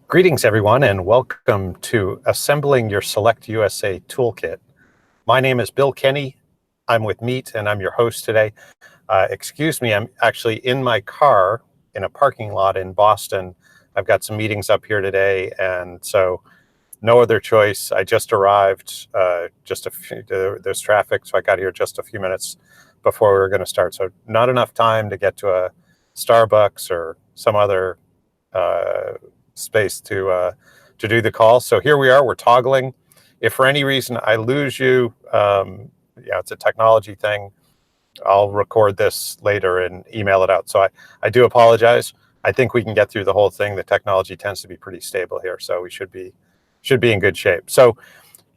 Greetings, everyone, and welcome to Assembling Your SelectUSA Toolkit. My name is Bill Kenny. I'm with Meet, and I'm your host today. Excuse me, I'm actually in my car in a parking lot in Boston. I've got some meetings up here today, and so no other choice. I just arrived. There's traffic, so I got here just a few minutes before we were going to start. So not enough time to get to a Starbucks or some other space to do the call. So here we are, we're toggling. If for any reason I lose you, it's a technology thing. I'll record this later and email it out. So I do apologize. I think we can get through the whole thing. The technology tends to be pretty stable here, so we should be in good shape. So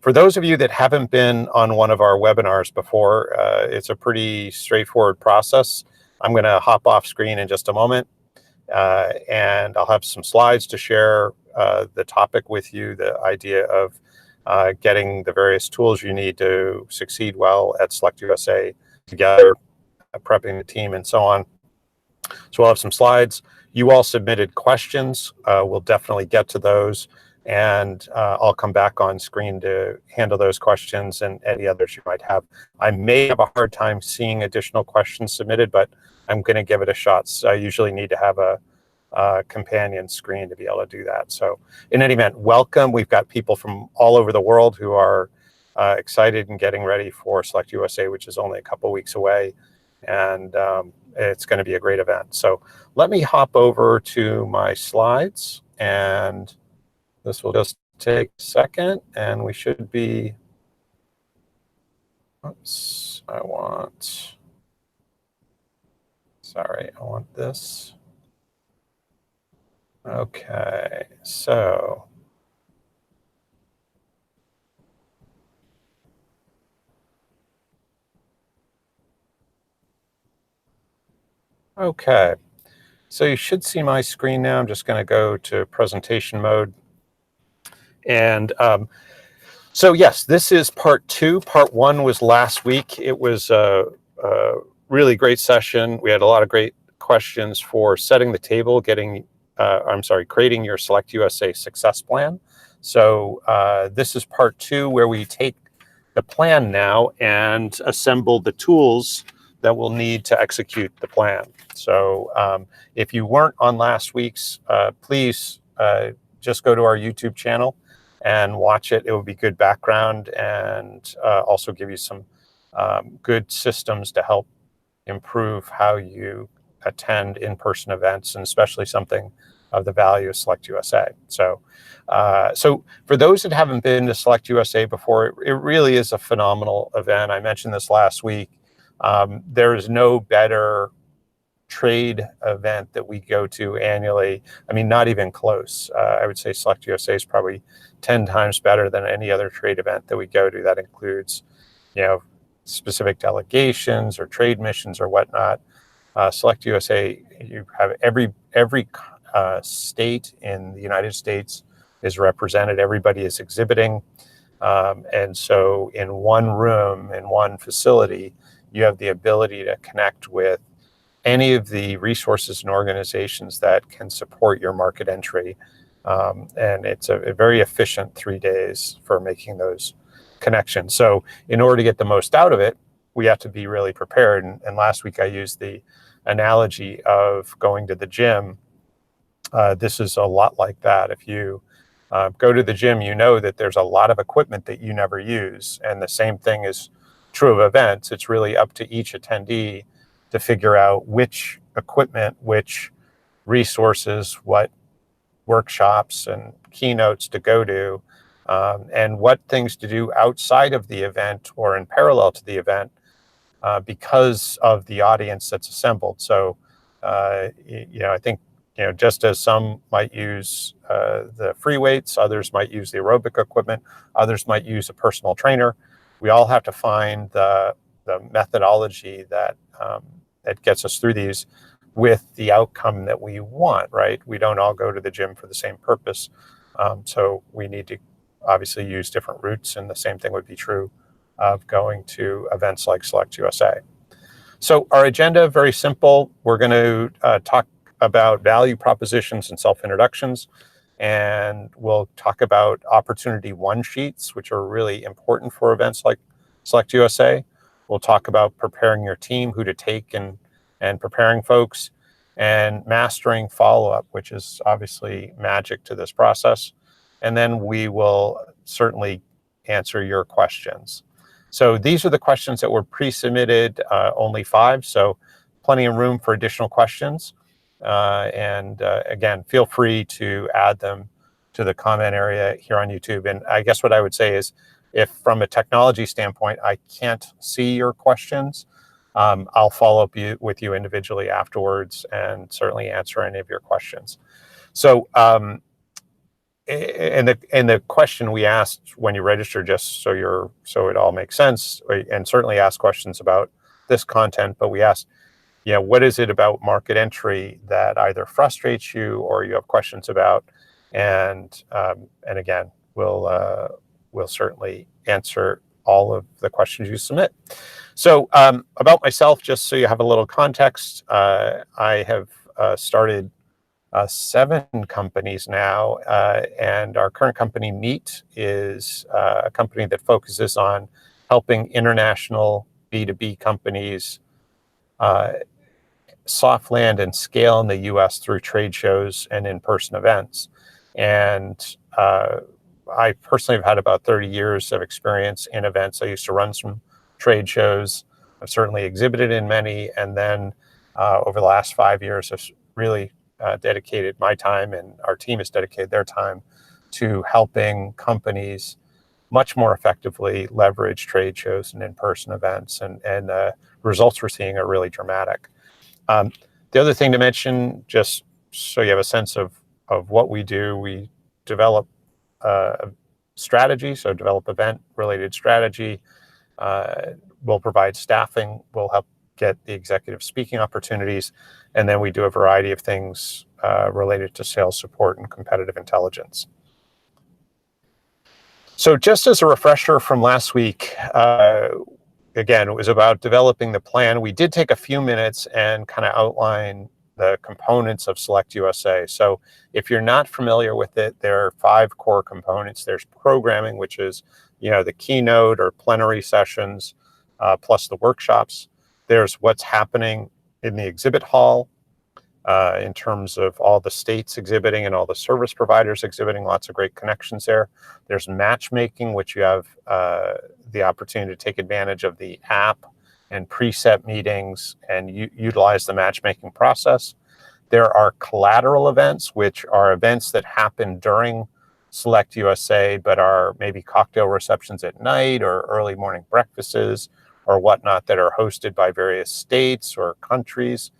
for those of you that haven't been on one of our webinars before, it's a pretty straightforward process. I'm going to hop off screen in just a moment. And I'll have some slides to share the topic with you, the idea of getting the various tools you need to succeed well at SelectUSA together, prepping the team, and so on. So we'll have some slides. You all submitted questions. We'll definitely get to those, and I'll come back on screen to handle those questions and any others you might have. I may have a hard time seeing additional questions submitted, but I'm going to give it a shot. So I usually need to have a companion screen to be able to do that. So in any event, welcome. We've got people from all over the world who are excited and getting ready for SelectUSA, which is only a couple weeks away. And it's going to be a great event. So let me hop over to my slides, and this will just take a second, and we should be, oops, I want this. Okay, so you should see my screen now. I'm just going to go to presentation mode. And so yes, this is part two. Part one was last week. It was a really great session. We had a lot of great questions for setting the table, creating your SelectUSA success plan. So this is part two, where we take the plan now and assemble the tools that we'll need to execute the plan. So if you weren't on last week's, please just go to our YouTube channel and watch it. It will be good background, and also give you some good systems to help improve how you attend in-person events, and especially something of the value of SelectUSA. So for those that haven't been to SelectUSA before, it really is a phenomenal event. I mentioned this last week. There is no better trade event that we go to annually. I mean, not even close. I would say SelectUSA is probably 10 times better than any other trade event that we go to. That includes, specific delegations or trade missions or whatnot. SelectUSA, you have every state in the United States is represented. Everybody is exhibiting. And so in one room, in one facility, you have the ability to connect with any of the resources and organizations that can support your market entry. And it's a very efficient 3 days for making those connections. So in order to get the most out of it, we have to be really prepared. And last week I used the analogy of going to the gym. This is a lot like that. If you go to the gym, you know that there's a lot of equipment that you never use. And the same thing is true of events. It's really up to each attendee to figure out which equipment, which resources, what workshops and keynotes to go to, and what things to do outside of the event or in parallel to the event because of the audience that's assembled. So, I think, just as some might use the free weights, others might use the aerobic equipment, others might use a personal trainer. We all have to find the methodology that gets us through these with the outcome that we want, right? We don't all go to the gym for the same purpose. So we need to obviously use different routes, and the same thing would be true of going to events like SelectUSA. So our agenda, very simple. We're going to talk about value propositions and self-introductions. and we'll talk about opportunity one sheets, which are really important for events like SelectUSA. We'll talk about preparing your team, who to take, and preparing folks, and mastering follow-up, which is obviously magic to this process. And then we will certainly answer your questions. So these are the questions that were pre-submitted, only 5, so plenty of room for additional questions. Again, feel free to add them to the comment area here on YouTube. And I guess what I would say is, if from a technology standpoint, I can't see your questions, I'll follow up with you individually afterwards and certainly answer any of your questions. So, and the question we asked when you register, just so it all makes sense, and certainly ask questions about this content, but we asked, what is it about market entry that either frustrates you or you have questions about? And again, we'll certainly answer all of the questions you submit. So about myself, just so you have a little context, I have started 7 companies now, and our current company, Meet, is a company that focuses on helping international B2B companies soft land and scale in the US through trade shows and in-person events. And I personally have had about 30 years of experience in events. I used to run some trade shows. I've certainly exhibited in many. And then over the last 5 years, I've really dedicated my time, and our team has dedicated their time to helping companies much more effectively leverage trade shows and in-person events. And the results we're seeing are really dramatic. The other thing to mention, just so you have a sense of what we do, we develop strategy, so develop event-related strategy. We'll provide staffing. We'll help get the executive speaking opportunities. And then we do a variety of things related to sales support and competitive intelligence. So just as a refresher from last week, again, it was about developing the plan. We did take a few minutes and kind of outline the components of SelectUSA. So if you're not familiar with it, there are 5 core components. There's programming, which is, the keynote or plenary sessions, plus the workshops. There's what's happening in the exhibit hall, in terms of all the states exhibiting and all the service providers exhibiting, lots of great connections there. There's matchmaking, which you have the opportunity to take advantage of the app and preset meetings and utilize the matchmaking process. There are collateral events, which are events that happen during SelectUSA, but are maybe cocktail receptions at night or early morning breakfasts or whatnot that are hosted by various states or countries.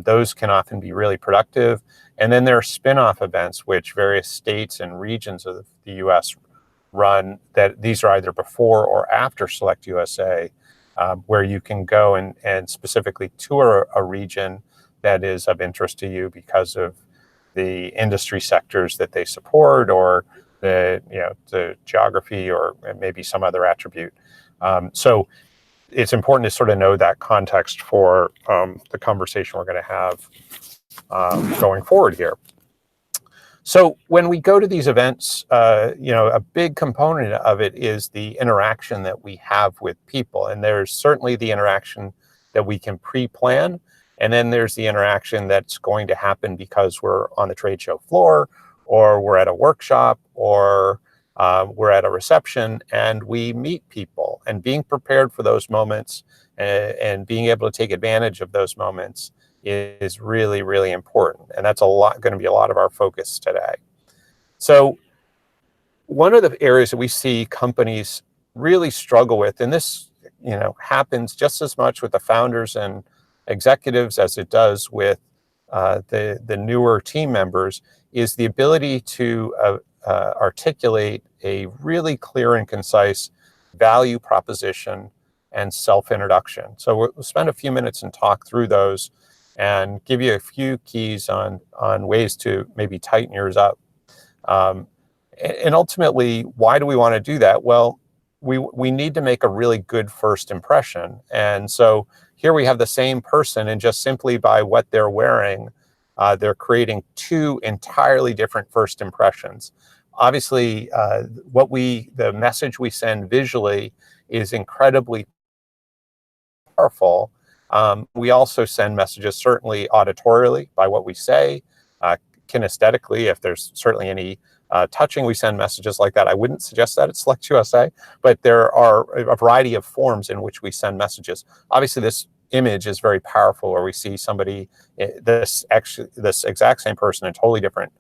Those can often be really productive. And then there are spin-off events, which various states and regions of the US run, that these are either before or after SelectUSA, where you can go and specifically tour a region that is of interest to you because of the industry sectors that they support, or the geography, or maybe some other attribute. So it's important to sort of know that context for the conversation we're going to have going forward here. So when we go to these events, a big component of it is the interaction that we have with people. And there's certainly the interaction that we can pre-plan. And then there's the interaction that's going to happen because we're on the trade show floor, or we're at a workshop, or we're at a reception, and we meet people. And being prepared for those moments and being able to take advantage of those moments is really, really important. And that's going to be a lot of our focus today. So one of the areas that we see companies really struggle with, and this happens just as much with the founders and executives as it does with the newer team members, is the ability to articulate a really clear and concise value proposition and self-introduction. So we'll spend a few minutes and talk through those and give you a few keys on ways to maybe tighten yours up. And ultimately, why do we want to do that? Well, we need to make a really good first impression. And so here we have the same person, and just simply by what they're wearing, they're creating two entirely different first impressions. Obviously, the message we send visually is incredibly powerful. We also send messages certainly auditorially by what we say, kinesthetically, if there's certainly any touching, we send messages like that. I wouldn't suggest that at SelectUSA, but there are a variety of forms in which we send messages. Obviously, this image is very powerful where we see somebody, this exact same person in totally different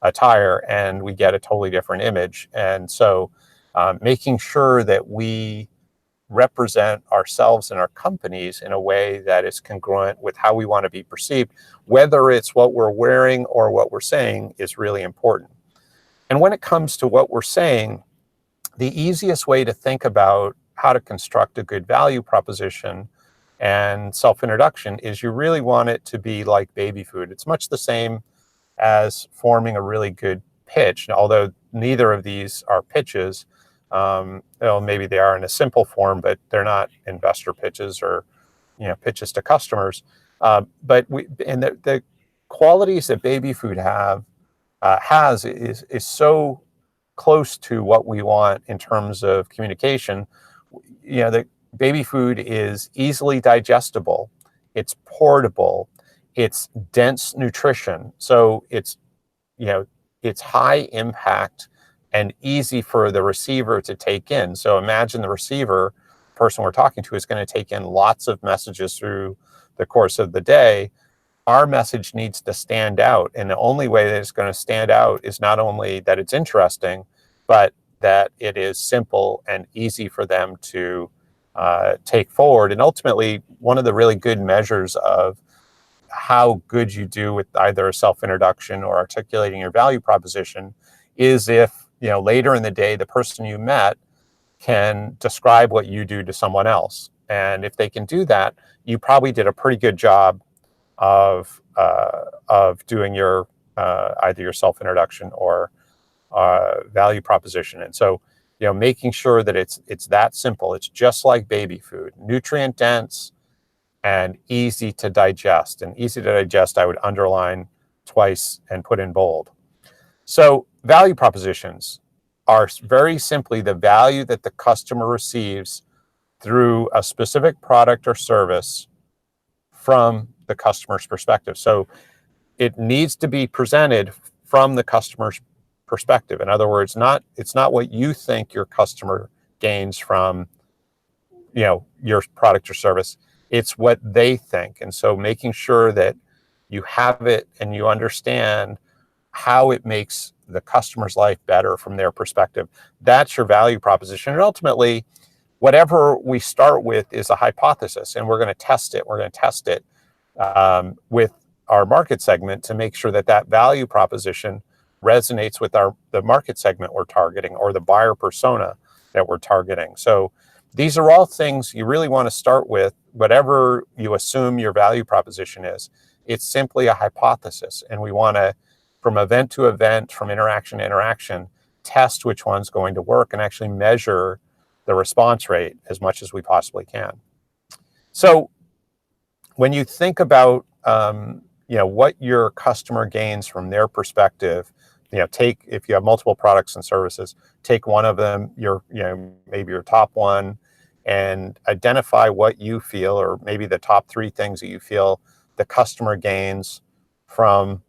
attire, and we get a totally different image. And so making sure that we represent ourselves and our companies in a way that is congruent with how we want to be perceived, whether it's what we're wearing or what we're saying, is really important. And when it comes to what we're saying, the easiest way to think about how to construct a good value proposition and self-introduction is you really want it to be like baby food. It's much the same as forming a really good pitch, although neither of these are pitches. Well, maybe they are in a simple form, but they're not investor pitches or pitches to customers. But the qualities that baby food has is so close to what we want in terms of communication. The baby food is easily digestible, it's portable, it's dense nutrition, so it's high impact and easy for the receiver to take in. So imagine the receiver, person we're talking to, is going to take in lots of messages through the course of the day. Our message needs to stand out. And the only way that it's going to stand out is not only that it's interesting, but that it is simple and easy for them to take forward. And ultimately, one of the really good measures of how good you do with either a self-introduction or articulating your value proposition is if, later in the day, the person you met can describe what you do to someone else. And if they can do that, you probably did a pretty good job of doing your either your self-introduction or value proposition. And so, making sure that it's that simple. It's just like baby food, nutrient dense and easy to digest. And easy to digest, I would underline twice and put in bold. So value propositions are very simply the value that the customer receives through a specific product or service from the customer's perspective. So it needs to be presented from the customer's perspective. In other words, it's not what you think your customer gains from your product or service. It's what they think. And so making sure that you have it and you understand how it makes the customer's life better from their perspective, that's your value proposition. And ultimately, whatever we start with is a hypothesis, and we're going to test it. We're going to test it with our market segment to make sure that value proposition resonates with the market segment we're targeting or the buyer persona that we're targeting. So these are all things you really want to start with. Whatever you assume your value proposition is, it's simply a hypothesis. And we want to, from event to event, from interaction to interaction, test which one's going to work and actually measure the response rate as much as we possibly can. So when you think about what your customer gains from their perspective, if you have multiple products and services, take one of them, maybe your top one, and identify what you feel, or maybe the top three things that you feel the customer gains from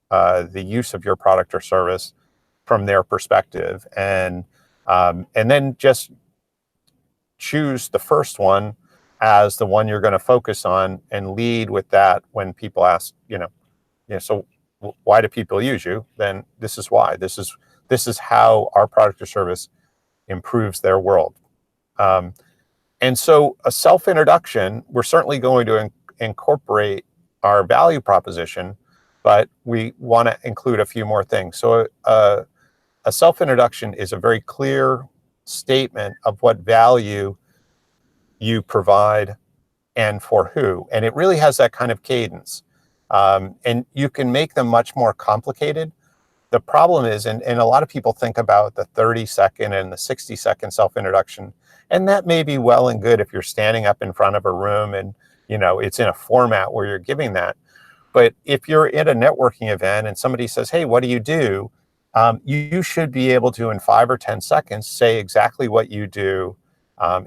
the use of your product or service from their perspective, and then just choose the first one as the one you're going to focus on and lead with that. When people ask, so why do people use you? Then this is why. This is how our product or service improves their world. And so a self-introduction, we're certainly going to incorporate our value proposition, but we want to include a few more things. So a self-introduction is a very clear statement of what value you provide and for who. And it really has that kind of cadence. And you can make them much more complicated. The problem is, and a lot of people think about the 30-second and the 60-second self-introduction, and that may be well and good if you're standing up in front of a room and it's in a format where you're giving that. But if you're at a networking event and somebody says, hey, what do you do? You should be able to, in 5 or 10 seconds, say exactly what you do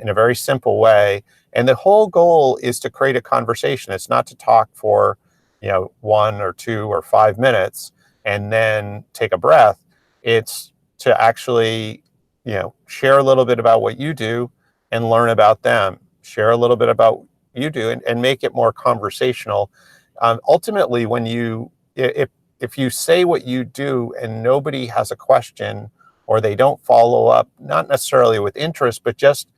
in a very simple way. And the whole goal is to create a conversation. It's not to talk for 1 or 2 or 5 minutes and then take a breath. It's to actually share a little bit about what you do and learn about them. Share a little bit about you do and make it more conversational. Ultimately, if you say what you do and nobody has a question or they don't follow up, not necessarily with interest, but just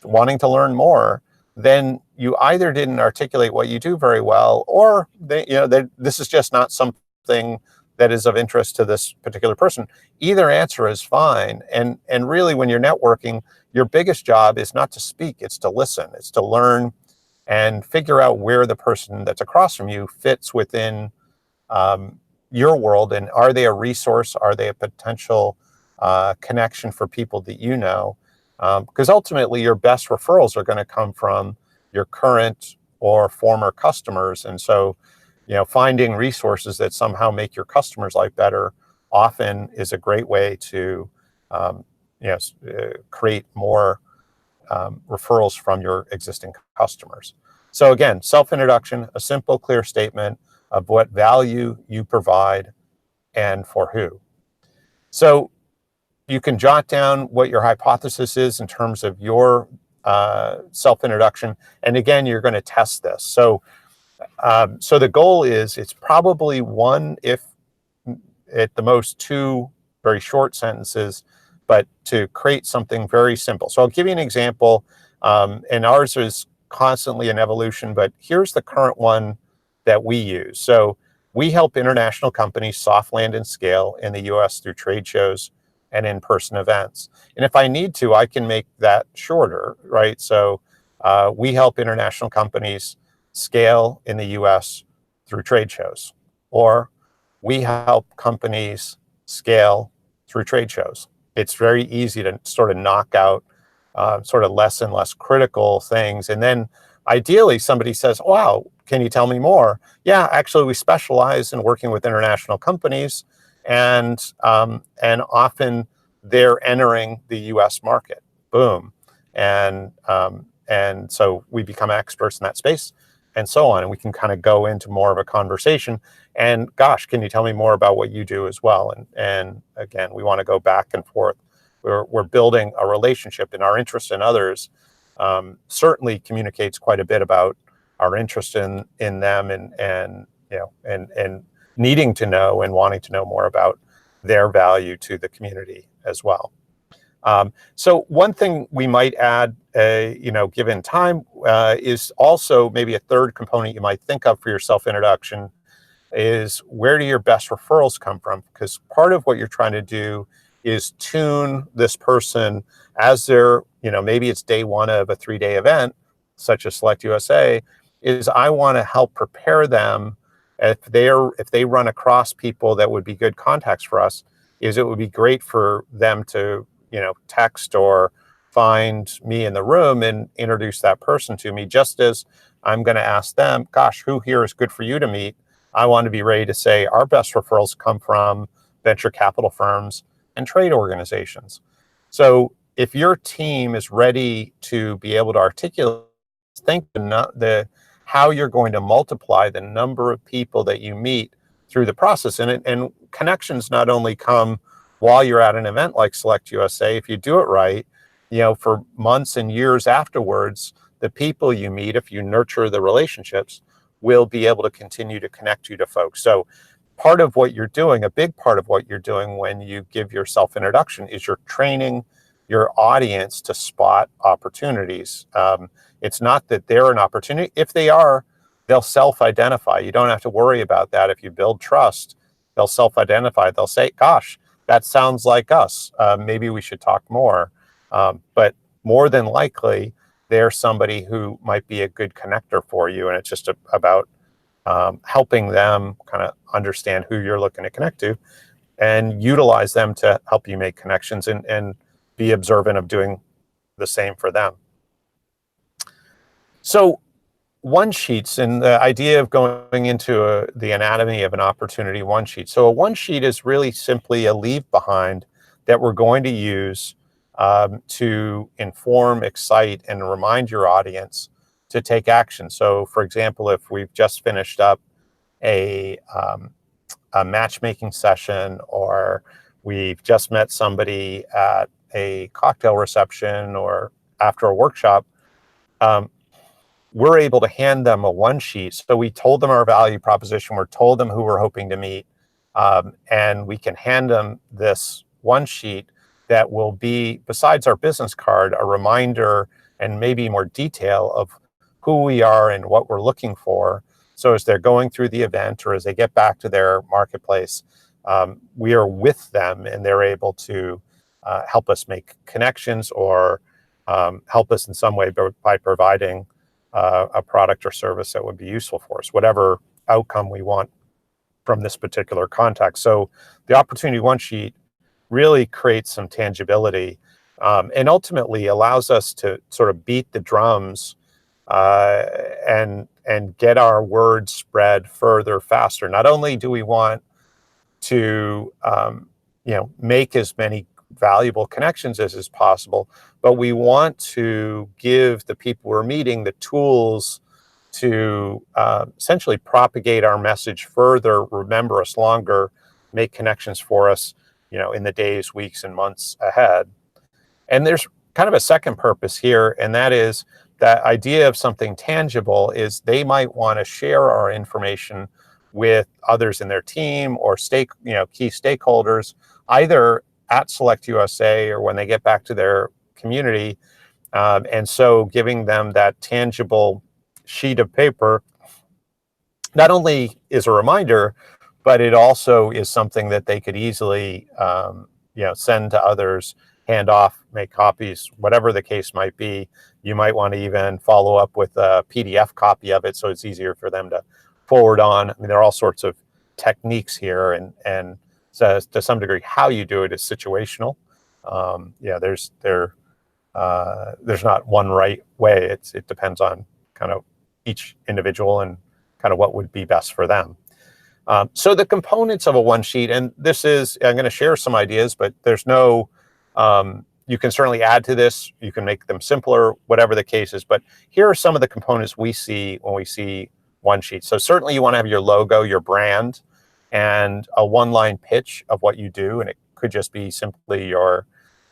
wanting to learn more, then you either didn't articulate what you do very well, or this is just not something that is of interest to this particular person. Either answer is fine. And really, when you're networking, your biggest job is not to speak, it's to listen, it's to learn and figure out where the person that's across from you fits within your world. And are they a resource? Are they a potential connection for people that you know? Because ultimately, your best referrals are going to come from your current or former customers. And so, finding resources that somehow make your customers' life better often is a great way to create more referrals from your existing customers. So again, self-introduction, a simple, clear statement of what value you provide and for who. So you can jot down what your hypothesis is in terms of your self-introduction. And again, you're going to test this. So the goal is it's probably 1, if at the most 2 very short sentences, but to create something very simple. So I'll give you an example, and ours is constantly an evolution, but here's the current one that we use. So we help international companies soft land and scale in the US through trade shows and in-person events. And if I need to, I can make that shorter, right? So we help international companies scale in the US through trade shows, or we help companies scale through trade shows. It's very easy to sort of knock out sort of less and less critical things. And then ideally somebody says, wow, can you tell me more? Yeah, actually we specialize in working with international companies, and often they're entering the US market. Boom. And so we become experts in that space and so on. And we can kind of go into more of a conversation. And gosh, can you tell me more about what you do as well? And again, we want to go back and forth. We're building a relationship, and our interest in others certainly communicates quite a bit about our interest in them, and needing to know and wanting to know more about their value to the community as well. So one thing we might add, given time, is also maybe a third component you might think of for your self-introduction is, where do your best referrals come from? Because part of what you're trying to do is tune this person as they're, maybe it's day 1 of a 3-day event, such as SelectUSA, is I want to help prepare them if they run across people that would be good contacts for us. Is it would be great for them to text or find me in the room and introduce that person to me, just as I'm going to ask them, gosh, who here is good for you to meet? I want to be ready to say our best referrals come from venture capital firms and trade organizations. So if your team is ready to be able to articulate, think how you're going to multiply the number of people that you meet through the process. And connections not only come while you're at an event like SelectUSA, if you do it right, for months and years afterwards, the people you meet, if you nurture the relationships, will be able to continue to connect you to folks. So part of what you're doing, a big part of what you're doing when you give your self-introduction, is you're training your audience to spot opportunities. It's not that they're an opportunity. If they are, they'll self-identify. You don't have to worry about that. If you build trust, they'll self-identify. They'll say, gosh, that sounds like us. Maybe we should talk more. But more than likely, they're somebody who might be a good connector for you. And it's just about helping them kind of understand who you're looking to connect to and utilize them to help you make connections and be observant of doing the same for them. So one sheets and the idea of going into the anatomy of an opportunity one sheet. So a one sheet is really simply a leave behind that we're going to use to inform, excite, and remind your audience to take action. So for example, if we've just finished up a matchmaking session, or we've just met somebody at a cocktail reception or after a workshop, we're able to hand them a one sheet. So we told them our value proposition, we're told them who we're hoping to meet, and we can hand them this one sheet that will be, besides our business card, a reminder and maybe more detail of who we are and what we're looking for. So as they're going through the event or as they get back to their marketplace, we are with them and they're able to help us make connections or help us in some way by providing a product or service that would be useful for us, whatever outcome we want from this particular context. So the opportunity one sheet really creates some tangibility and ultimately allows us to sort of beat the drums and get our word spread further, faster. Not only do we want to make as many valuable connections as is possible, but we want to give the people we're meeting the tools to essentially propagate our message further, remember us longer, make connections for us, in the days, weeks, and months ahead. And there's kind of a second purpose here, and that is that idea of something tangible is they might want to share our information with others in their team or key stakeholders, either at SelectUSA or when they get back to their community. And so giving them that tangible sheet of paper not only is a reminder, but it also is something that they could easily send to others, hand off, make copies, whatever the case might be. You might want to even follow up with a PDF copy of it so it's easier for them to forward on. I mean, there are all sorts of techniques here, and so to some degree, how you do it is situational. There's not one right way. It depends on kind of each individual and kind of what would be best for them. So the components of a one sheet, and I'm going to share some ideas, but there's no, you can certainly add to this. You can make them simpler, whatever the case is. But here are some of the components we see when we see one sheet. So certainly you want to have your logo, your brand, and a one-line pitch of what you do. And it could just be simply your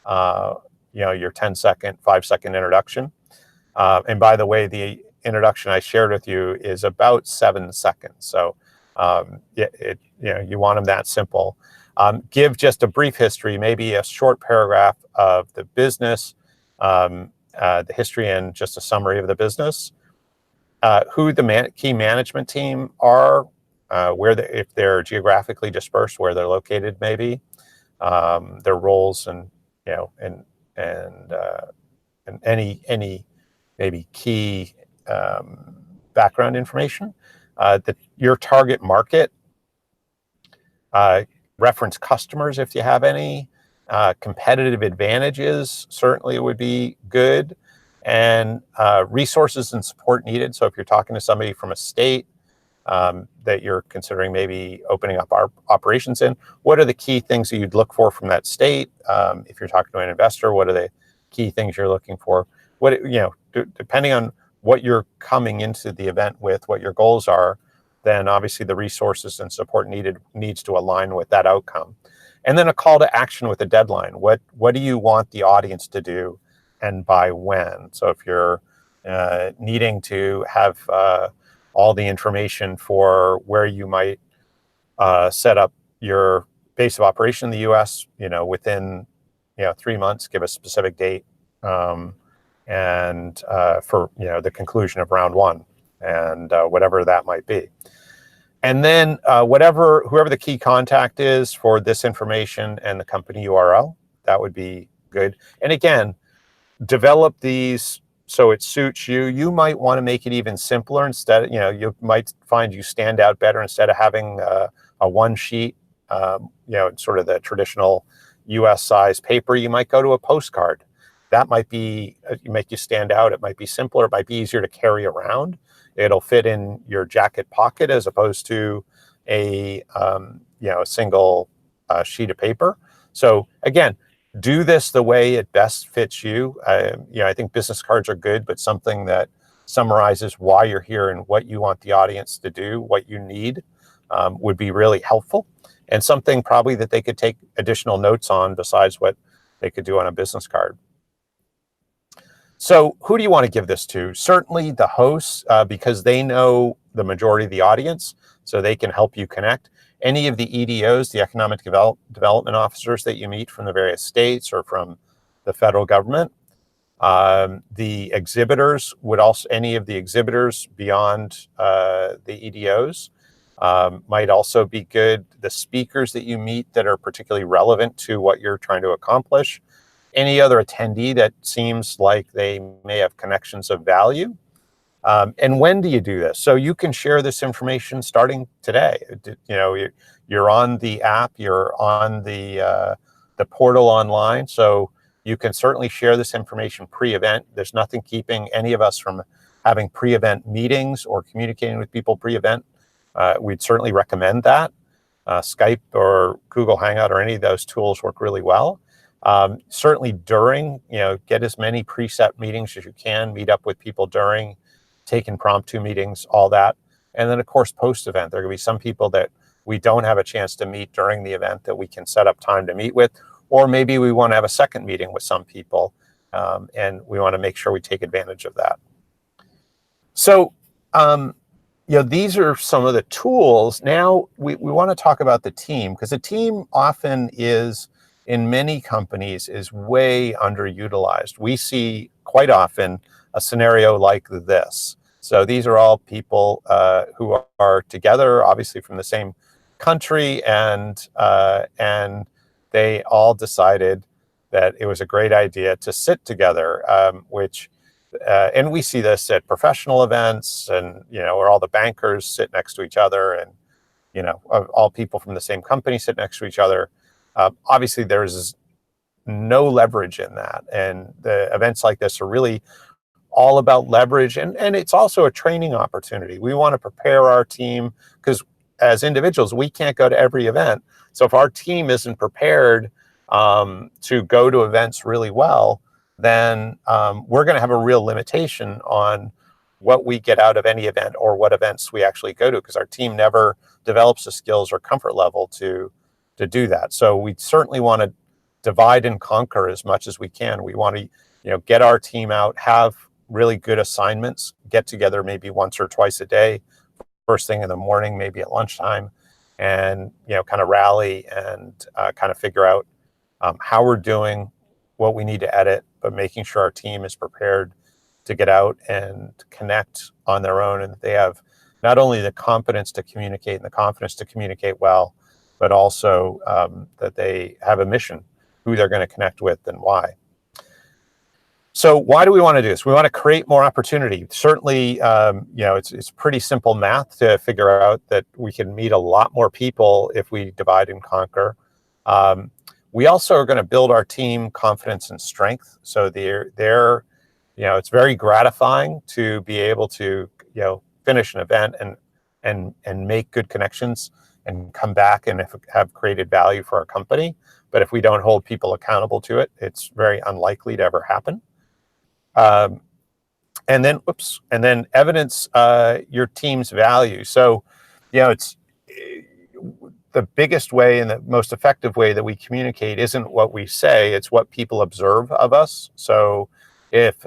10-second, 5-second introduction. And by the way, the introduction I shared with you is about 7 seconds. So you want them that simple. Give just a brief history, maybe a short paragraph of the business, the history, and just a summary of the business. Who the key management team are, if they're geographically dispersed, where they're located, maybe their roles, and any maybe key background information. Your target market, reference customers if you have any, competitive advantages certainly would be good, and resources and support needed. So if you're talking to somebody from a state that you're considering maybe opening up our operations in, what are the key things that you'd look for from that state? If you're talking to an investor, what are the key things you're looking for? Depending on what you're coming into the event with, what your goals are, then obviously the resources and support needs to align with that outcome. And then a call to action with a deadline. What do you want the audience to do, and by when? So if you're needing to have all the information for where you might set up your base of operation in the U.S., within 3 months, give a specific date, and for the conclusion of round one, and whatever that might be. And then whoever the key contact is for this information and the company URL, that would be good. And again, develop these so it suits you. You might want to make it even simpler. Instead, you might find you stand out better instead of having a one sheet, sort of the traditional US size paper. You might go to a postcard. That might be make you stand out. It might be simpler. It might be easier to carry around. It'll fit in your jacket pocket as opposed to a a single sheet of paper. So again, do this the way it best fits you. I think business cards are good, but something that summarizes why you're here and what you want the audience to do, what you need, would be really helpful, and something probably that they could take additional notes on besides what they could do on a business card. So who do you want to give this to? Certainly the hosts, because they know the majority of the audience, so they can help you connect. Any of the EDOs, the economic development officers that you meet from the various states or from the federal government. The exhibitors would also, any of the exhibitors beyond the EDOs might also be good. The speakers that you meet that are particularly relevant to what you're trying to accomplish. Any other attendee that seems like they may have connections of value. And when do you do this? So you can share this information starting today. You're on the app, you're on the portal online, so you can certainly share this information pre-event. There's nothing keeping any of us from having pre-event meetings or communicating with people pre-event. We'd certainly recommend that. Skype or Google Hangout or any of those tools work really well. Certainly during, get as many preset meetings as you can, meet up with people during, take impromptu meetings, all that. And then of course, post-event, there are gonna be some people that we don't have a chance to meet during the event that we can set up time to meet with, or maybe we wanna have a second meeting with some people, and we wanna make sure we take advantage of that. So, these are some of the tools. Now we wanna talk about the team, because the team often is, in many companies, is way underutilized. We see quite often a scenario like this. So these are all people who are together, obviously from the same country, and they all decided that it was a great idea to sit together, and we see this at professional events, and where all the bankers sit next to each other, and all people from the same company sit next to each other. Obviously, there's no leverage in that, and the events like this are really all about leverage, and it's also a training opportunity. We want to prepare our team, because as individuals, we can't go to every event. So if our team isn't prepared to go to events really well, then we're going to have a real limitation on what we get out of any event or what events we actually go to, because our team never develops the skills or comfort level to do that. So we certainly want to divide and conquer as much as we can. We want to get our team out, have really good assignments, get together maybe once or twice a day, first thing in the morning, maybe at lunchtime, and kind of rally and kind of figure out how we're doing, what we need to edit, but making sure our team is prepared to get out and connect on their own, and that they have not only the competence to communicate and the confidence to communicate well, but also that they have a mission, who they're going to connect with and why. So why do we want to do this? We want to create more opportunity. Certainly, it's pretty simple math to figure out that we can meet a lot more people if we divide and conquer. We also are going to build our team confidence and strength. So it's very gratifying to be able to finish an event and make good connections and come back and have created value for our company. But if we don't hold people accountable to it, it's very unlikely to ever happen. And then evidence your team's value. So, it's the biggest way and the most effective way that we communicate isn't what we say, it's what people observe of us. So if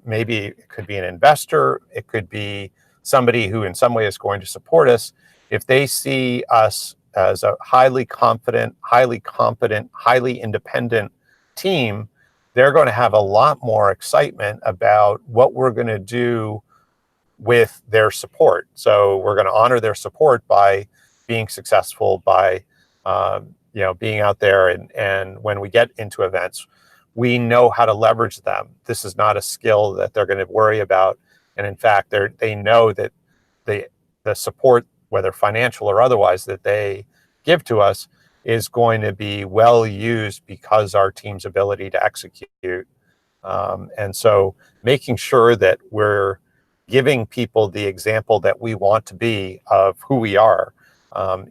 maybe it could be an investor, it could be somebody who in some way is going to support us. If they see us as a highly confident, highly competent, highly independent team, they're going to have a lot more excitement about what we're going to do with their support. So we're going to honor their support by being successful, by being out there, and when we get into events, we know how to leverage them. This is not a skill that they're going to worry about, and in fact, they know that the support, whether financial or otherwise, that they give to us is going to be well used because our team's ability to execute. And so making sure that we're giving people the example that we want to be of who we are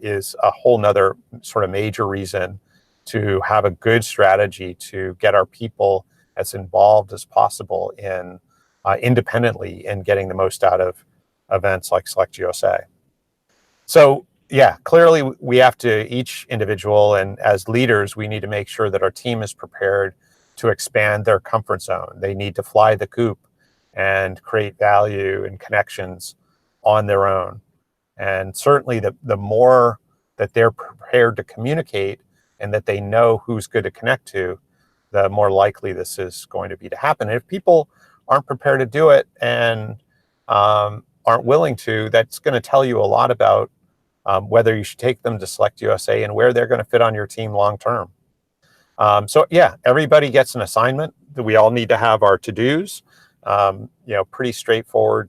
is a whole nother sort of major reason to have a good strategy to get our people as involved as possible in independently in getting the most out of events like SelectUSA. So yeah, clearly we have to, each individual and as leaders, we need to make sure that our team is prepared to expand their comfort zone. They need to fly the coop and create value and connections on their own. And certainly the more that they're prepared to communicate and that they know who's good to connect to, the more likely this is going to be to happen. And if people aren't prepared to do it and aren't willing to, that's going to tell you a lot about whether you should take them to SelectUSA and where they're going to fit on your team long term. So yeah, everybody gets an assignment. We all need to have our to-dos. Pretty straightforward.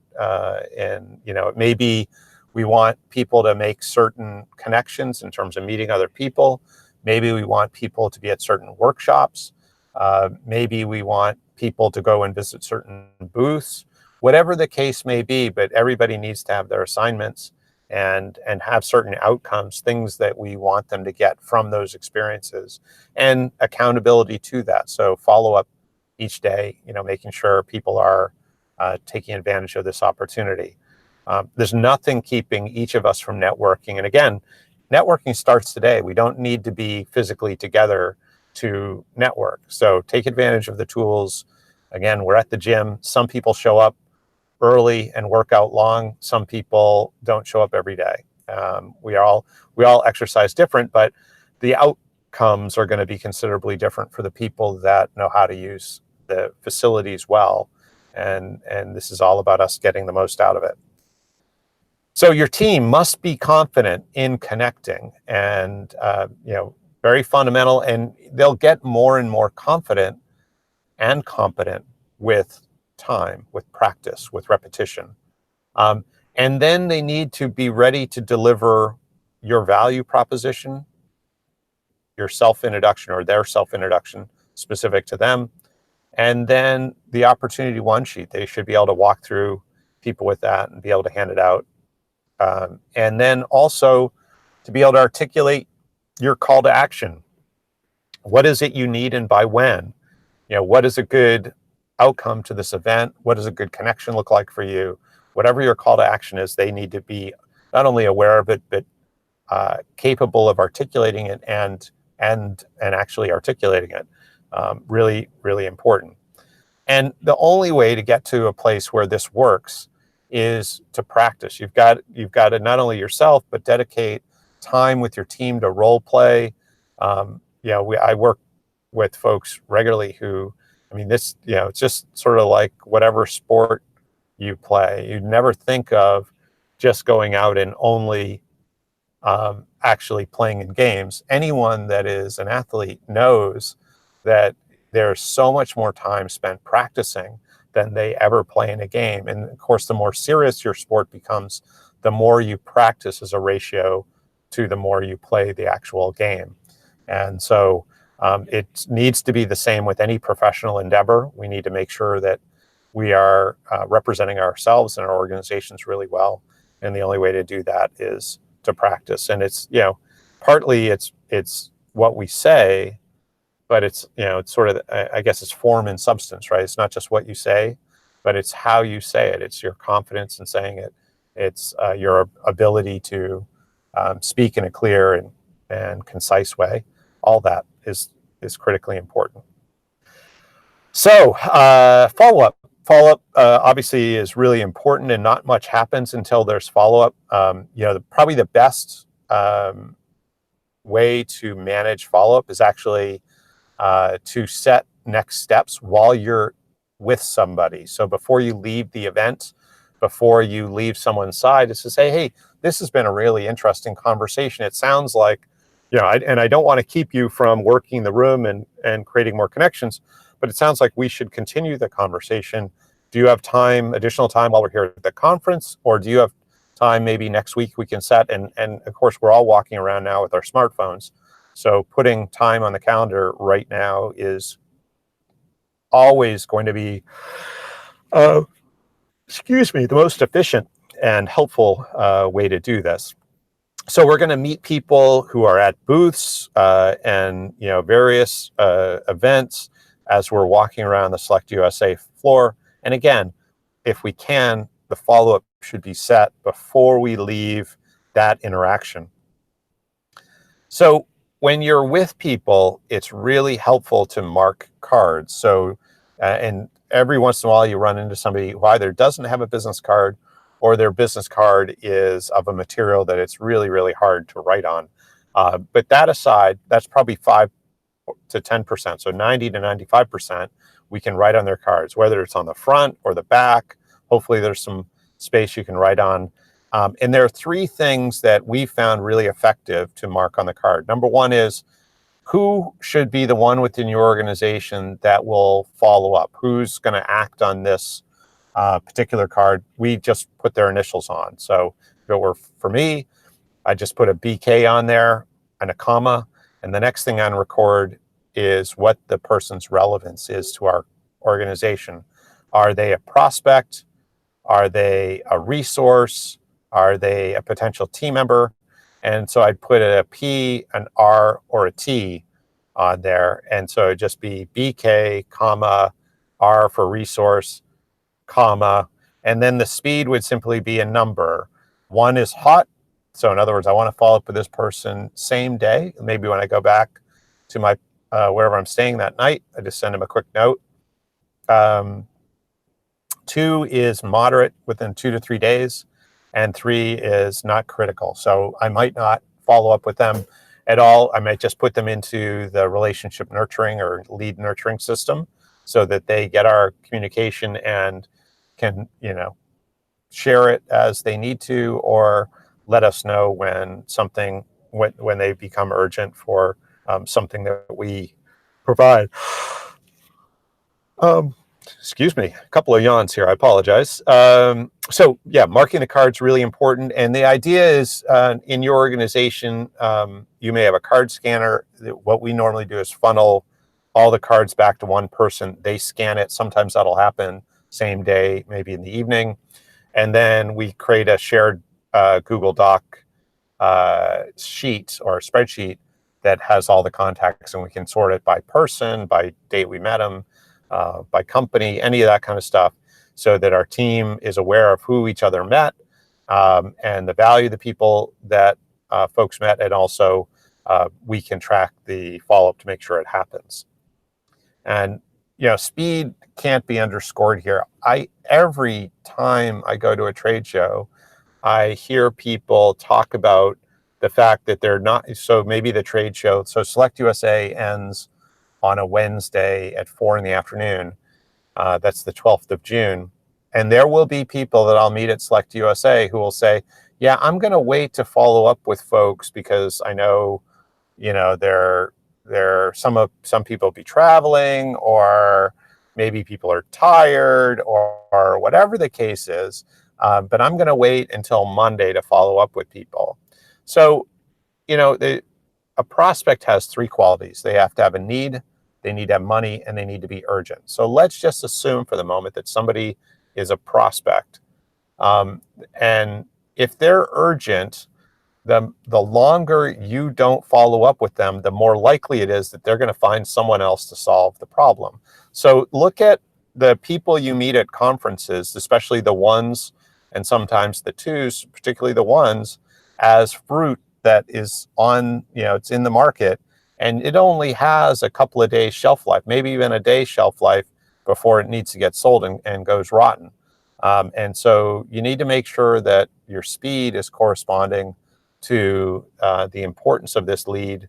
And it may be we want people to make certain connections in terms of meeting other people. Maybe we want people to be at certain workshops. Maybe we want people to go and visit certain booths. Whatever the case may be, but everybody needs to have their assignments and have certain outcomes, things that we want them to get from those experiences, and accountability to that. So follow up each day, making sure people are taking advantage of this opportunity. There's nothing keeping each of us from networking. And again, networking starts today. We don't need to be physically together to network. So take advantage of the tools. Again, we're at the gym. Some people show up early and work out long. Some people don't show up every day. We all exercise different, but the outcomes are going to be considerably different for the people that know how to use the facilities well. And this is all about us getting the most out of it. So your team must be confident in connecting, and very fundamental, and they'll get more and more confident and competent with time, with practice, with repetition. And then they need to be ready to deliver your value proposition, your self-introduction or their self-introduction specific to them, and then the opportunity one sheet. They should be able to walk through people with that and be able to hand it out. And then also to be able to articulate your call to action. What is it you need and by when? What is a good outcome to this event? What does a good connection look like for you? Whatever your call to action is, they need to be not only aware of it, but capable of articulating it and actually articulating it. Really, really important. And the only way to get to a place where this works is to practice. You've got to not only yourself, but dedicate time with your team to role play. I work with folks regularly who, it's just sort of like whatever sport you play. You never think of just going out and only actually playing in games. Anyone that is an athlete knows that there's so much more time spent practicing than they ever play in a game. And of course, the more serious your sport becomes, the more you practice as a ratio to the more you play the actual game. And so it needs to be the same with any professional endeavor. We need to make sure that we are representing ourselves and our organizations really well. And the only way to do that is to practice. And it's, partly it's what we say, but it's sort of, I guess it's form and substance, right? It's not just what you say, but it's how you say it. It's your confidence in saying it. It's your ability to speak in a clear and concise way. All that is critically important. So follow-up. Follow-up obviously is really important, and not much happens until there's follow-up. Probably the best way to manage follow-up is actually to set next steps while you're with somebody. So before you leave the event, before you leave someone's side, is to say, hey, this has been a really interesting conversation. It sounds like, and I don't want to keep you from working the room and creating more connections, but it sounds like we should continue the conversation. Do you have additional time while we're here at the conference, or do you have time maybe next week we can set? And of course, we're all walking around now with our smartphones. So putting time on the calendar right now is always going to be excuse me, the most efficient and helpful way to do this. So we're going to meet people who are at booths and various events as we're walking around the SelectUSA floor. And again, if we can, the follow-up should be set before we leave that interaction. So when you're with people, it's really helpful to mark cards. So, and every once in a while you run into somebody who either doesn't have a business card or their business card is of a material that it's really, really hard to write on. But that aside, that's probably 5 to 10%. So 90 to 95%, we can write on their cards, whether it's on the front or the back. Hopefully there's some space you can write on. And there are 3 things that we found really effective to mark on the card. Number 1 is who should be the one within your organization that will follow up? Who's going to act on this particular card? We just put their initials on. So if it were for me, I just put a BK on there and a comma. And the next thing on record is what the person's relevance is to our organization. Are they a prospect? Are they a resource? Are they a potential team member? And so I'd put a P, an R, or a T on there. And so it'd just be BK, comma, R for resource, comma, and then the speed would simply be a number. 1 is hot. So in other words, I want to follow up with this person same day. Maybe when I go back to my wherever I'm staying that night, I just send them a quick note. 2 is moderate, within 2 to 3 days, and 3 is not critical. So I might not follow up with them at all. I might just put them into the relationship nurturing or lead nurturing system so that they get our communication and can, share it as they need to, or let us know when when they become urgent for something that we provide. Excuse me, a couple of yawns here. I apologize. So yeah, marking the card's really important. And the idea is in your organization, you may have a card scanner. What we normally do is funnel all the cards back to one person. They scan it. Sometimes that'll happen same day, maybe in the evening. And then we create a shared Google Doc sheet or spreadsheet that has all the contacts, and we can sort it by person, by date we met them, by company, any of that kind of stuff, so that our team is aware of who each other met and the value of the people that folks met, and also we can track the follow-up to make sure it happens. And speed can't be underscored here. Every time I go to a trade show, I hear people talk about the fact that they're not, so maybe the trade show, so SelectUSA ends on a Wednesday at 4 in the afternoon. That's the 12th of June. And there will be people that I'll meet at SelectUSA who will say, yeah, I'm going to wait to follow up with folks because I know, some people be traveling, or maybe people are tired, or whatever the case is. But I'm going to wait until Monday to follow up with people. So, a prospect has 3 qualities. They have to have a need, they need to have money, and they need to be urgent. So let's just assume for the moment that somebody is a prospect. And if they're urgent, the longer you don't follow up with them, the more likely it is that they're going to find someone else to solve the problem. So look at the people you meet at conferences, especially the ones and sometimes the twos, particularly the ones, as fruit that is on, it's in the market, and it only has a couple of days shelf life, maybe even a day shelf life before it needs to get sold and goes rotten. And so you need to make sure that your speed is corresponding to the importance of this lead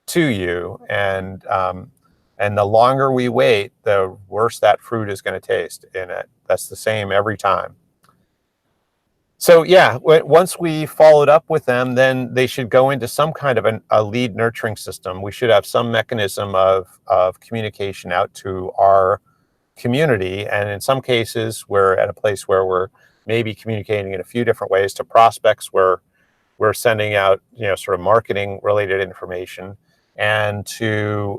to you. And the longer we wait, the worse that fruit is going to taste in it. That's the same every time. So yeah, once we followed up with them, then they should go into some kind of a lead nurturing system. We should have some mechanism of communication out to our community. And in some cases, we're at a place where we're maybe communicating in a few different ways. To prospects, where we're sending out, sort of marketing related information, and to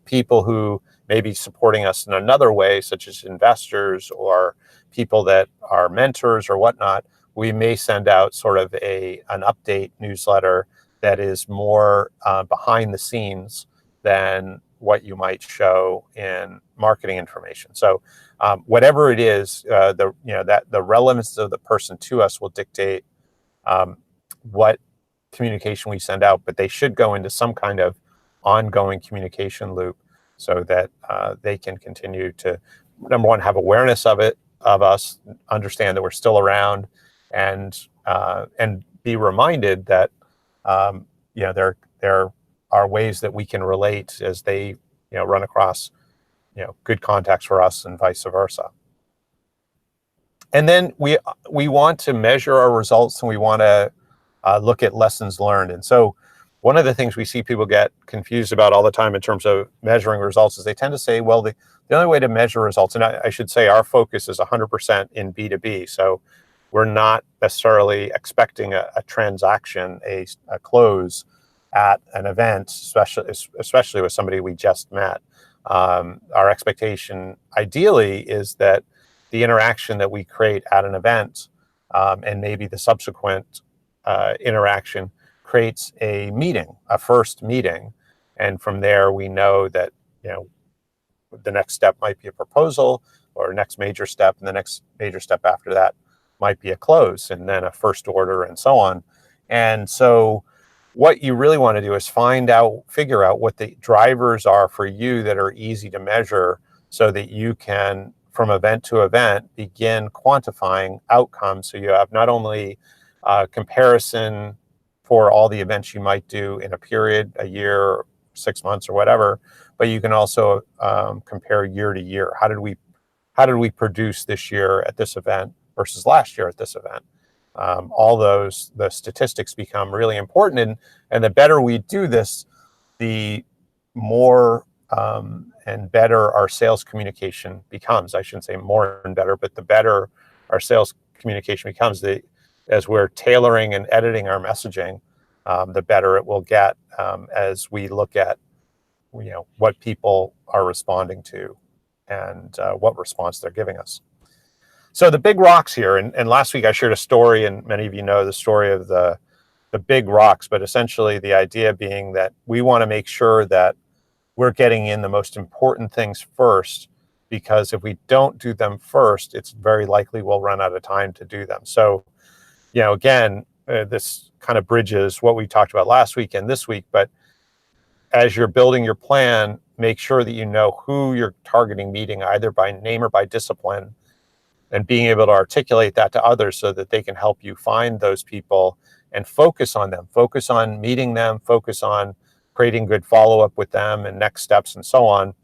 people who may be supporting us in another way, such as investors or people that are mentors or whatnot, we may send out sort of an update newsletter that is more behind the scenes than what you might show in marketing information. So whatever it is, the relevance of the person to us will dictate what communication we send out, but they should go into some kind of ongoing communication loop so that they can continue to, number one, have awareness of us, understand that we're still around, and be reminded that there are ways that we can relate as they run across good contacts for us and vice versa. And then we want to measure our results, and we want to look at lessons learned. And so one of the things we see people get confused about all the time in terms of measuring results is they tend to say, well, the only way to measure results, and I should say our focus is 100% in B2B. So we're not necessarily expecting a transaction, a close at an event, especially with somebody we just met. Our expectation ideally is that the interaction that we create at an event and maybe the subsequent interaction creates a first meeting. And from there, we know that, the next step might be a proposal or next major step. And the next major step after that might be a close and then a first order and so on. And so what you really want to do is figure out what the drivers are for you that are easy to measure so that you can, from event to event, begin quantifying outcomes. So you have not only comparison for all the events you might do in a period, a year, 6 months or whatever, but you can also compare year to year. How did we produce this year at this event versus last year at this event? The statistics become really important, and the better we do this, the more and better our sales communication becomes. I shouldn't say more and better, but the better our sales communication becomes, as we're tailoring and editing our messaging, the better it will get as we look at what people are responding to and what response they're giving us. So the big rocks here, and last week I shared a story, and many of you know the story of the big rocks, but essentially the idea being that we want to make sure that we're getting in the most important things first, because if we don't do them first, it's very likely we'll run out of time to do them. So, again, this kind of bridges what we talked about last week and this week, but as you're building your plan, make sure that you know who you're targeting meeting, either by name or by discipline, and being able to articulate that to others so that they can help you find those people and focus on them, focus on meeting them, focus on creating good follow-up with them and next steps and so on.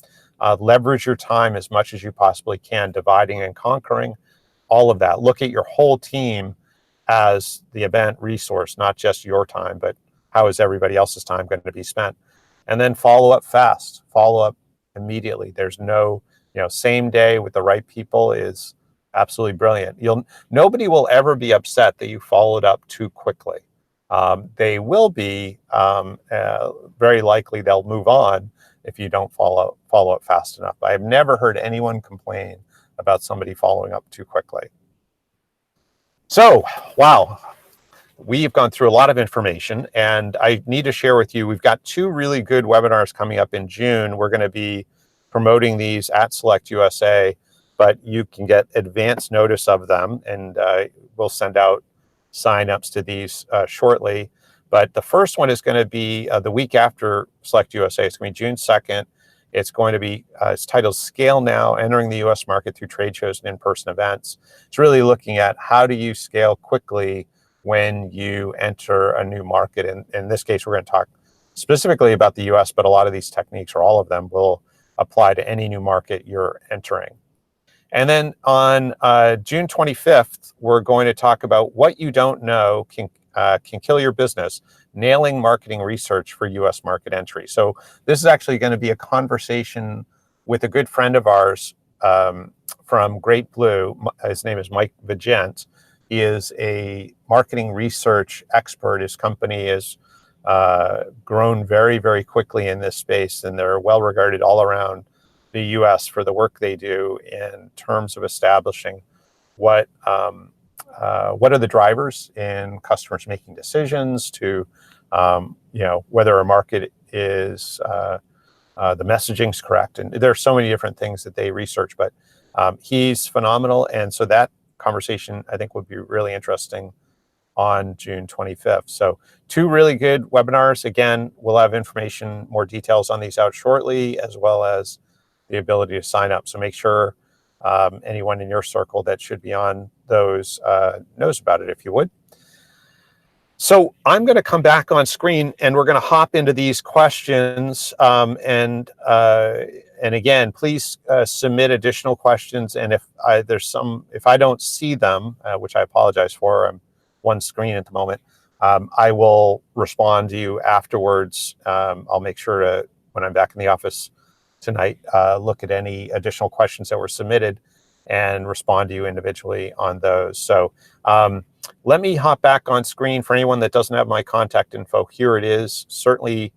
Leverage your time as much as you possibly can, dividing and conquering, all of that. Look at your whole team as the event resource, not just your time, but how is everybody else's time going to be spent? And then follow up fast, follow up immediately. There's no, same day with the right people is absolutely brilliant. Nobody will ever be upset that you followed up too quickly. They will be very likely they'll move on if you don't follow up fast enough. I have never heard anyone complain about somebody following up too quickly. So, wow, we've gone through a lot of information, and I need to share with you, we've got 2 really good webinars coming up in June. We're going to be promoting these at SelectUSA, but you can get advance notice of them, and we'll send out signups to these shortly. But the first one is going to be the week after SelectUSA. It's going to be June 2nd. It's going to be, it's titled Scale Now, Entering the US Market Through Trade Shows and In-Person Events. It's really looking at how do you scale quickly when you enter a new market. And in this case, we're going to talk specifically about the US, but a lot of these techniques, or all of them, will apply to any new market you're entering. And then on June 25th, we're going to talk about what you don't know can kill your business, nailing marketing research for US market entry. So this is actually going to be a conversation with a good friend of ours from Great Blue. His name is Mike Vigent. He is a marketing research expert. His company has grown very, very quickly in this space, and they're well regarded all around the US for the work they do in terms of establishing what are the drivers in customers making decisions, to whether a market is the messaging's correct, and there are so many different things that they research. But he's phenomenal, and so that conversation I think would be really interesting on June 25th. So 2 really good webinars. Again, we'll have information, more details on these out shortly, as well as the ability to sign up. So make sure anyone in your circle that should be on those knows about it, if you would. So I'm going to come back on screen, and we're going to hop into these questions. And again, please submit additional questions. And if I don't see them, which I apologize for, I'm one screen at the moment, I will respond to you afterwards. I'll make sure to, when I'm back in the office tonight, look at any additional questions that were submitted and respond to you individually on those. So let me hop back on screen. For anyone that doesn't have my contact info, here it is. Certainly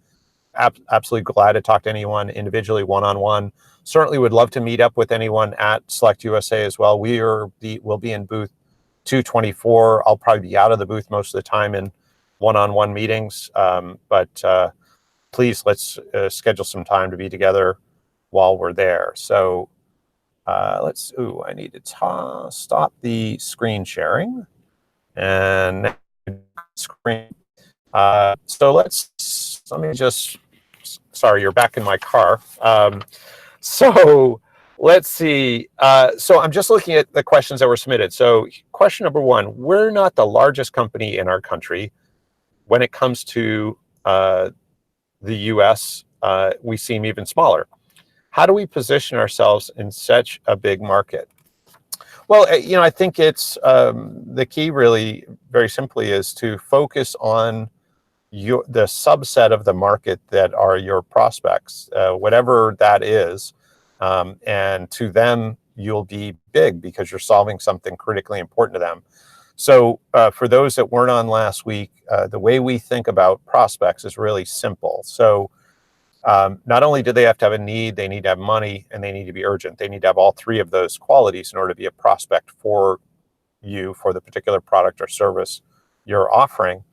absolutely glad to talk to anyone individually, one-on-one. Certainly would love to meet up with anyone at SelectUSA as well. We'll be in booth 224. I'll probably be out of the booth most of the time in one-on-one meetings, but please, let's schedule some time to be together while we're there. So I need to stop the screen sharing and screen. So let me just, sorry, you're back in my car. So let's see. So I'm just looking at the questions that were submitted. So question number 1, we're not the largest company in our country. When it comes to the US, we seem even smaller. How do we position ourselves in such a big market? Well, I think it's the key, really, very simply, is to focus on the subset of the market that are your prospects, whatever that is, and to them you'll be big because you're solving something critically important to them. So for those that weren't on last week, the way we think about prospects is really simple. So not only do they have to have a need, they need to have money, and they need to be urgent. They need to have all 3 of those qualities in order to be a prospect for you, for the particular product or service you're offering.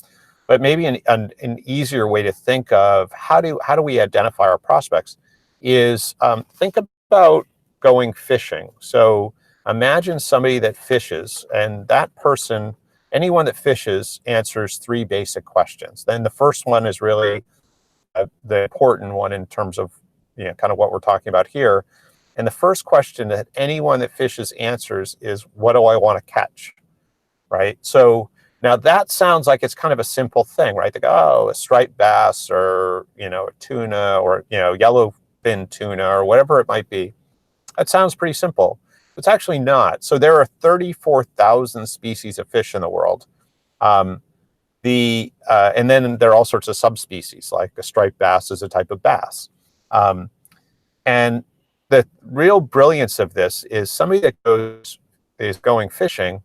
But maybe an easier way to think of how do we identify our prospects is think about going fishing. So imagine somebody that fishes, and that person, anyone that fishes, answers 3 basic questions. Then the first one is really the important one in terms of kind of what we're talking about here. And the first question that anyone that fishes answers is, what do I want to catch? Right? So now that sounds like it's kind of a simple thing, right? They go, a striped bass, or a tuna, or yellowfin tuna, or whatever it might be. That sounds pretty simple. It's actually not. So there are 34,000 species of fish in the world. And then there are all sorts of subspecies, like a striped bass is a type of bass. And the real brilliance of this is somebody that is going fishing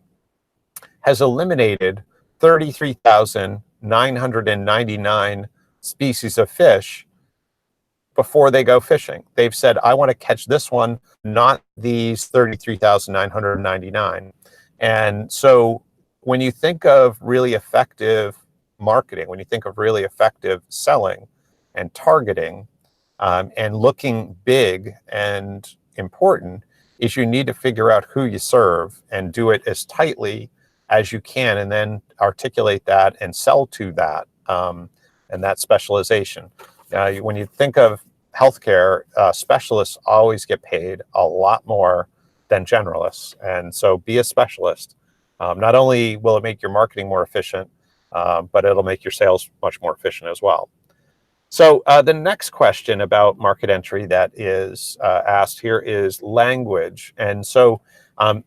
has eliminated 33,999 species of fish before they go fishing. They've said, I want to catch this one, not these 33,999. And so when you think of really effective marketing, when you think of really effective selling and targeting, and looking big and important, is you need to figure out who you serve and do it as tightly as you can, and then articulate that and sell to that, and that specialization. When you think of healthcare, specialists always get paid a lot more than generalists, and so be a specialist. Not only will it make your marketing more efficient, but it'll make your sales much more efficient as well. So the next question about market entry that is asked here is language. And so, and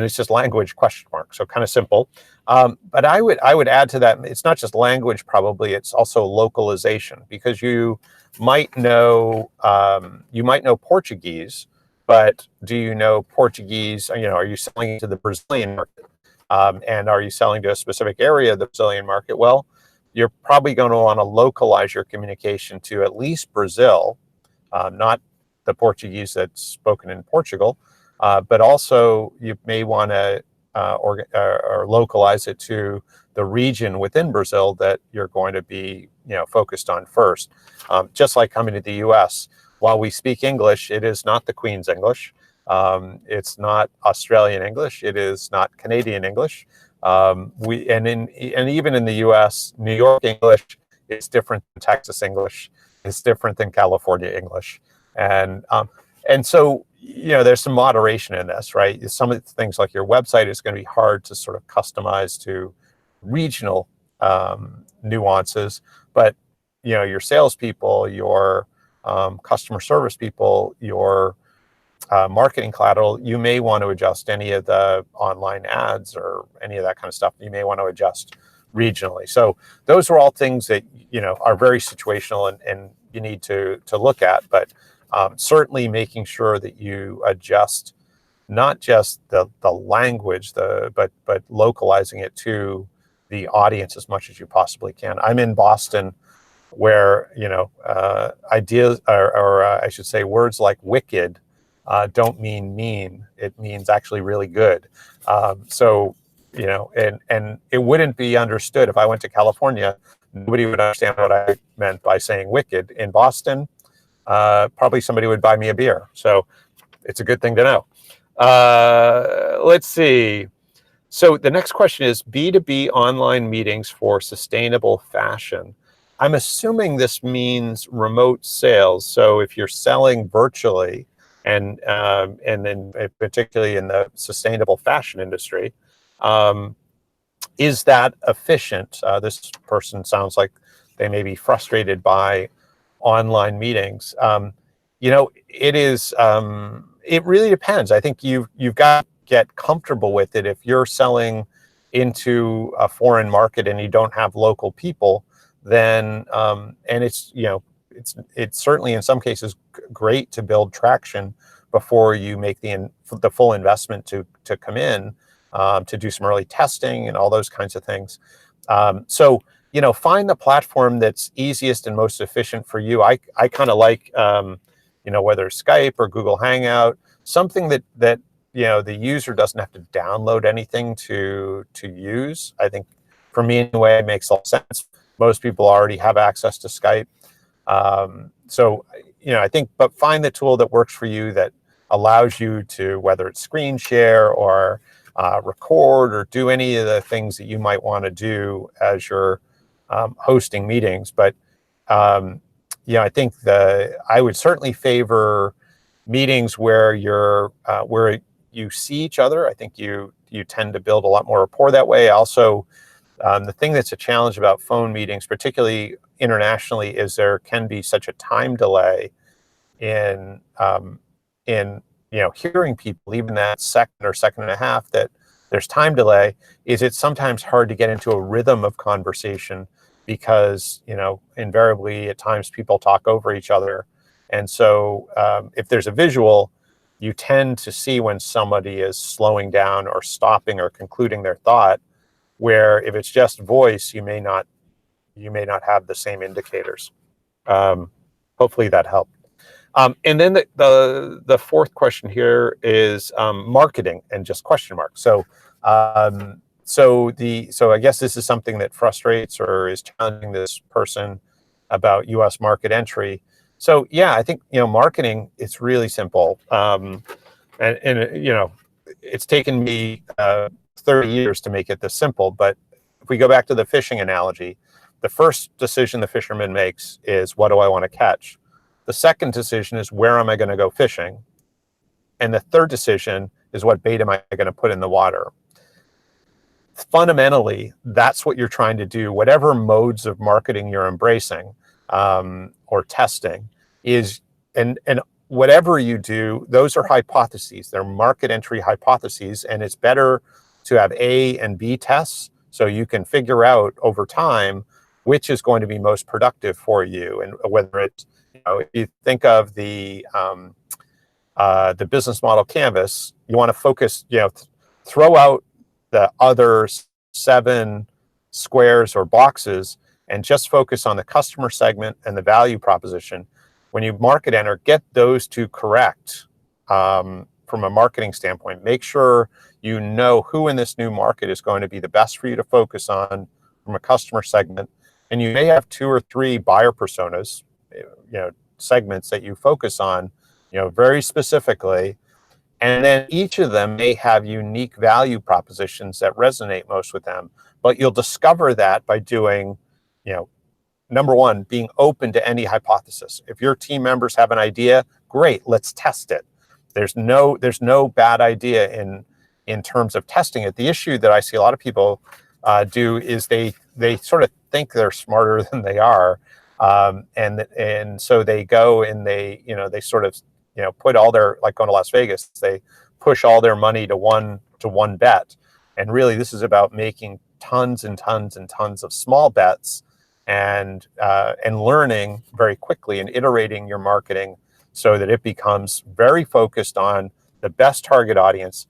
it's just language question mark, so kind of simple. But I would add to that, it's not just language probably, it's also localization, because you might know Portuguese, but do you know Portuguese? Are you selling to the Brazilian market? And are you selling to a specific area of the Brazilian market? Well, you're probably going to want to localize your communication to at least Brazil, not the Portuguese that's spoken in Portugal, but also you may want to or localize it to the region within Brazil that you're going to be focused on first. Just like coming to the U.S., while we speak English, it is not the Queen's English. It's not Australian English. It is not Canadian English. And even in the U.S., New York English is different than Texas English. It's different than California English, and so there's some moderation in this, right? Some of the things like your website is going to be hard to sort of customize to regional nuances, but your salespeople, your customer service people, your marketing collateral, you may want to adjust any of the online ads or any of that kind of stuff. You may want to adjust regionally. So those are all things that are very situational and you need to look at, but certainly making sure that you adjust not just the language, but localizing it to the audience as much as you possibly can. I'm in Boston, where ideas or I should say words like wicked don't mean mean. It means actually really good. So and it wouldn't be understood if I went to California. Nobody would understand what I meant by saying wicked. In Boston, probably somebody would buy me a beer. So it's a good thing to know. Let's see. So the next question is B2B online meetings for sustainable fashion. I'm assuming this means remote sales. So if you're selling virtually, and then particularly in the sustainable fashion industry, is that efficient? This person sounds like they may be frustrated by online meetings. It is. It really depends. I think you've got to get comfortable with it. If you're selling into a foreign market and you don't have local people, then and it's certainly in some cases great to build traction before you make the full investment to come in to do some early testing and all those kinds of things. So find the platform that's easiest and most efficient for you. I kind of like whether Skype or Google Hangout, something that the user doesn't have to download anything to use. I think for me anyway, it makes a lot of sense. Most people already have access to Skype. So I think, but find the tool that works for you, that allows you to, whether it's screen share or record or do any of the things that you might want to do as you're hosting meetings. But I think I would certainly favor meetings where where you see each other. I think you tend to build a lot more rapport that way. Also, the thing that's a challenge about phone meetings, particularly internationally, is there can be such a time delay in hearing people, even that second or second and a half that there's time delay. It's sometimes hard to get into a rhythm of conversation because invariably at times people talk over each other, and so if there's a visual, you tend to see when somebody is slowing down or stopping or concluding their thought, where if it's just voice, you may not have the same indicators. Hopefully that helped. And then the fourth question here is marketing and just question marks. So so I guess this is something that frustrates or is challenging this person about U.S. market entry. So yeah, I think marketing, it's really simple, and it's taken me 30 years to make it this simple. But if we go back to the fishing analogy, the first decision the fisherman makes is, what do I want to catch? The second decision is, where am I going to go fishing? And the third decision is, what bait am I going to put in the water? Fundamentally, that's what you're trying to do. Whatever modes of marketing you're embracing or testing is, and whatever you do, those are hypotheses. They're market entry hypotheses, and it's better to have A and B tests so you can figure out over time which is going to be most productive for you. And whether it's, if you think of the business model canvas, you want to focus, throw out the other 7 squares or boxes and just focus on the customer segment and the value proposition. When you market enter, get those 2 correct, from a marketing standpoint, make sure you know who in this new market is going to be the best for you to focus on from a customer segment. And you may have 2 or 3 buyer personas, segments that you focus on, very specifically. And then each of them may have unique value propositions that resonate most with them. But you'll discover that by doing, number one, being open to any hypothesis. If your team members have an idea, great, let's test it. There's no bad idea in terms of testing it. The issue that I see a lot of people do is they sort of think they're smarter than they are, and so they go and they sort of put all their, like going to Las Vegas, they push all their money to one bet, and really this is about making tons and tons and tons of small bets and learning very quickly and iterating your marketing so that it becomes very focused on the best target audience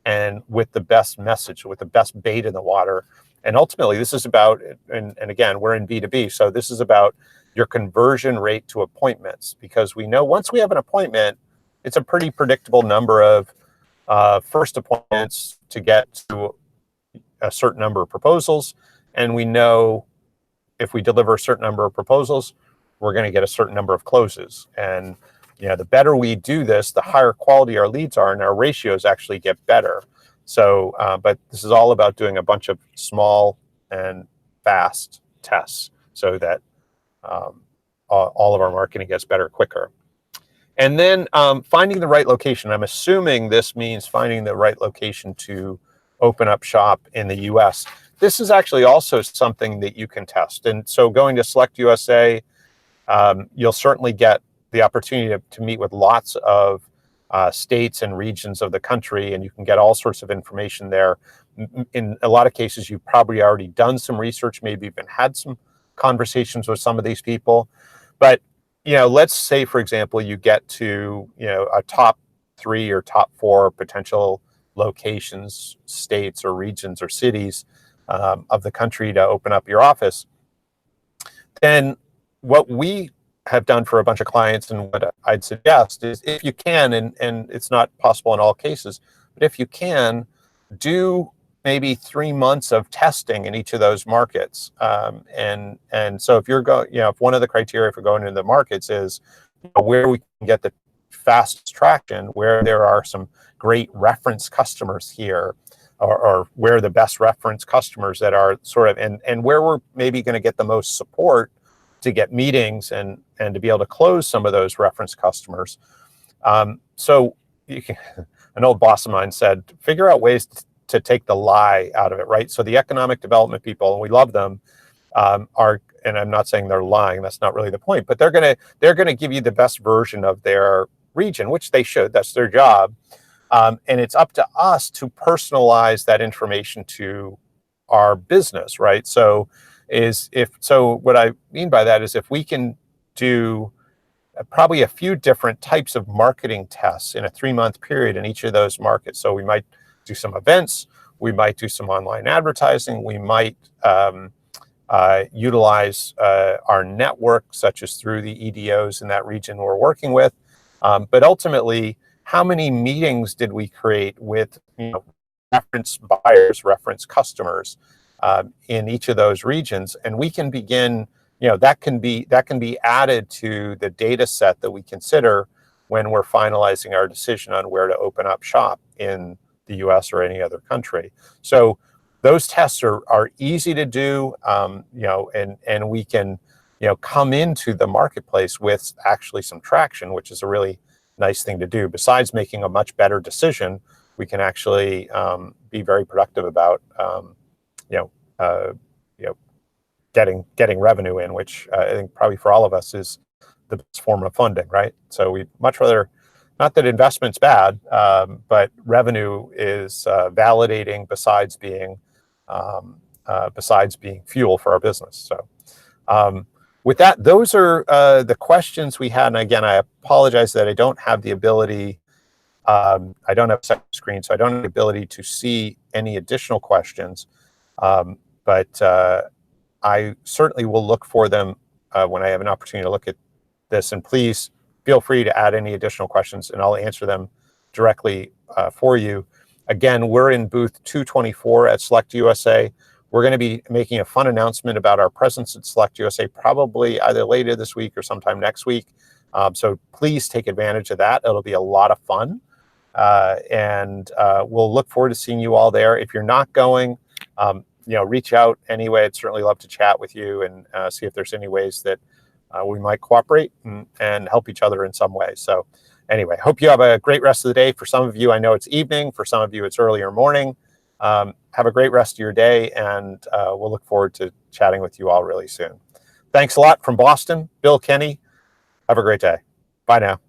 and with the best message, with the best bait in the water. And ultimately, this is about, and again, we're in B2B, so this is about your conversion rate to appointments, because we know once we have an appointment, it's a pretty predictable number of first appointments to get to a certain number of proposals. And we know if we deliver a certain number of proposals, we're going to get a certain number of closes. And the better we do this, the higher quality our leads are, and our ratios actually get better. So, but this is all about doing a bunch of small and fast tests so that all of our marketing gets better quicker. And then finding the right location. I'm assuming this means finding the right location to open up shop in the US. This is actually also something that you can test. And so going to SelectUSA, you'll certainly get the opportunity to meet with lots of states and regions of the country, and you can get all sorts of information there. In a lot of cases, you've probably already done some research, maybe even had some conversations with some of these people. But let's say, for example, you get to a top 3 or top 4 potential locations, states or regions or cities of the country to open up your office. Then what we have done for a bunch of clients, and what I'd suggest is, if you can, and it's not possible in all cases, but if you can, do maybe 3 months of testing in each of those markets. And so if you're going, if one of the criteria for going into the markets is where we can get the fastest traction, where there are some great reference customers here, or where the best reference customers that are sort of, and where we're maybe going to get the most support to get meetings and to be able to close some of those reference customers. So an old boss of mine said, figure out ways to take the lie out of it, right? So the economic development people, and we love them, are, and I'm not saying they're lying, that's not really the point, but they're gonna give you the best version of their region, which they should, that's their job. And it's up to us to personalize that information to our business, right? So what I mean by that is, if we can do probably a few different types of marketing tests in a 3-month period in each of those markets. So we might do some events, we might do some online advertising, we might utilize our network, such as through the EDOs in that region we're working with. But ultimately, how many meetings did we create with reference buyers, reference customers in each of those regions? And we can begin, that can be added to the data set that we consider when we're finalizing our decision on where to open up shop in the US or any other country. So those tests are easy to do, and we can come into the marketplace with actually some traction, which is a really nice thing to do. Besides making a much better decision, we can actually be very productive about getting revenue in, which I think probably for all of us is the best form of funding, right? So we much rather, not that investment's bad, but revenue is validating besides being fuel for our business. So with that, those are the questions we had. And again, I apologize that I don't have the ability, I don't have a second screen, so I don't have the ability to see any additional questions. But I certainly will look for them when I have an opportunity to look at this. And please feel free to add any additional questions, and I'll answer them directly for you. Again, we're in booth 224 at SelectUSA. We're going to be making a fun announcement about our presence at SelectUSA probably either later this week or sometime next week. So please take advantage of that. It'll be a lot of fun. And we'll look forward to seeing you all there. If you're not going, reach out anyway. I'd certainly love to chat with you and see if there's any ways that we might cooperate and help each other in some way. So anyway, hope you have a great rest of the day. For some of you, I know it's evening. For some of you, it's earlier morning. Have a great rest of your day, and we'll look forward to chatting with you all really soon. Thanks a lot from Boston. Bill Kenny. Have a great day. Bye now.